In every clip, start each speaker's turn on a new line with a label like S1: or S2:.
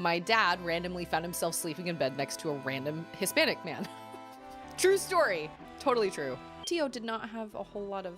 S1: my dad randomly found himself sleeping in bed next to a random Hispanic man. True story. Totally true. Tio did not have a whole lot of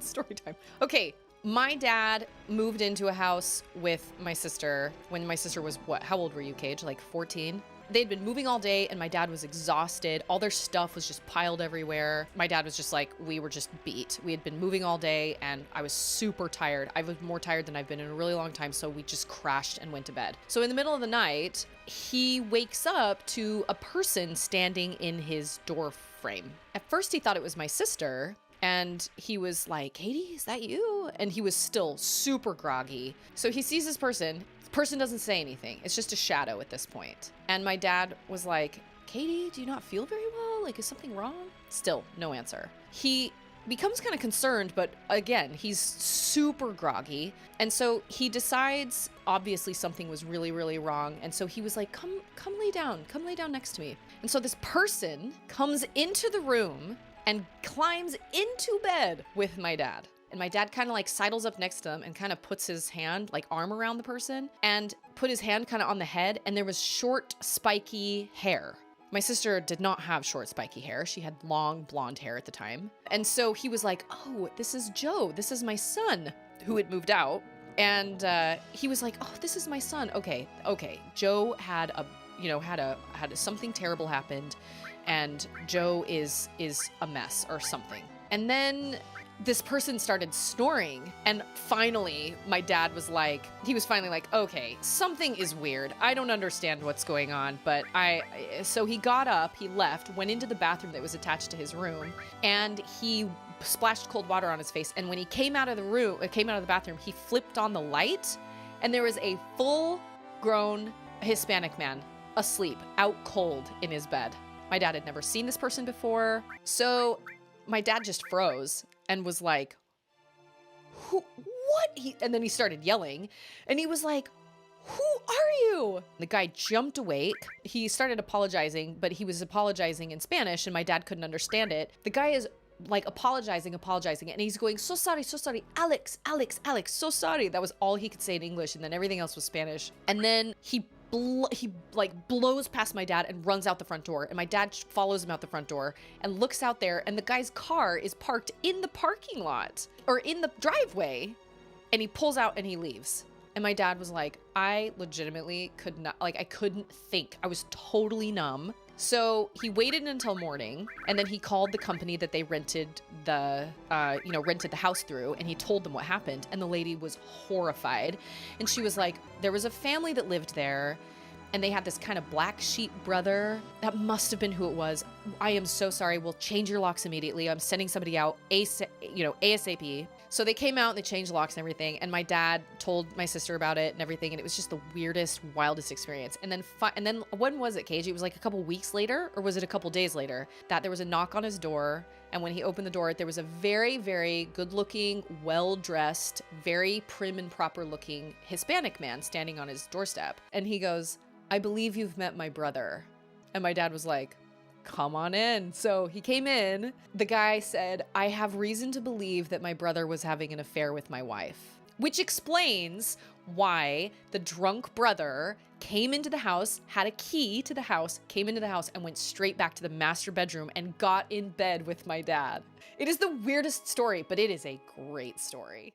S1: story time. Okay, my dad moved into a house with my sister when my sister was what? How old were you, Cage? Like 14? They'd been moving all day and my dad was exhausted. All their stuff was just piled everywhere. My dad was just like, we were just beat. We had been moving all day and I was super tired. I was more tired than I've been in a really long time. So we just crashed and went to bed. So in the middle of the night, he wakes up to a person standing in his door frame. At first he thought it was my sister. And he was like, Katie, is that you? And he was still super groggy. So he sees this person. The person doesn't say anything. It's just a shadow at this point. And my dad was like, Katie, do you not feel very well? Like, is something wrong? Still, no answer. He becomes kind of concerned, but again, he's super groggy. And so he decides, obviously something was really, really wrong. And so he was like, come lay down. Come lay down next to me. And so this person comes into the room and climbs into bed with my dad. And my dad kind of like sidles up next to him and kind of puts his hand, like arm around the person and put his hand kind of on the head. And there was short, spiky hair. My sister did not have short, spiky hair. She had long blonde hair at the time. And so he was like, oh, this is Joe. This is my son who had moved out. And he was like, oh, this is my son. Okay. Joe had something terrible happened. And Joe is a mess or something. And then this person started snoring. And finally, my dad was like, okay, something is weird. I don't understand what's going on. But so he got up, he left, went into the bathroom that was attached to his room, and he splashed cold water on his face. And when he came out of the bathroom, he flipped on the light, and there was a full-grown Hispanic man asleep, out cold in his bed. My dad had never seen this person before. So my dad just froze and was like, what? And then he started yelling and he was like, who are you? The guy jumped awake. He started apologizing, but he was apologizing in Spanish and my dad couldn't understand it. The guy is like apologizing. And he's going, so sorry, Alex, so sorry. That was all he could say in English. And then everything else was Spanish. And then he blows past my dad and runs out the front door. And my dad follows him out the front door and looks out there. And the guy's car is parked in the parking lot or in the driveway. And he pulls out and he leaves. And my dad was like, I legitimately could not, like, I couldn't think. I was totally numb. So he waited until morning and then he called the company that they rented the house through, and he told them what happened. And the lady was horrified. And she was like, there was a family that lived there and they had this kind of black sheep brother. That must have been who it was. I am so sorry. We'll change your locks immediately. I'm sending somebody out ASAP. So they came out and they changed locks and everything. And my dad told my sister about it and everything. And it was just the weirdest, wildest experience. And then when was it, KJ? It was like a couple weeks later, or was it a couple days later, that there was a knock on his door. And when he opened the door, there was a very, very good looking, well-dressed, very prim and proper looking Hispanic man standing on his doorstep. And he goes, I believe you've met my brother. And my dad was like, come on in. So he came in. The guy said, I have reason to believe that my brother was having an affair with my wife, which explains why the drunk brother came into the house, had a key to the house, came into the house and went straight back to the master bedroom and got in bed with my dad. It is the weirdest story, but it is a great story.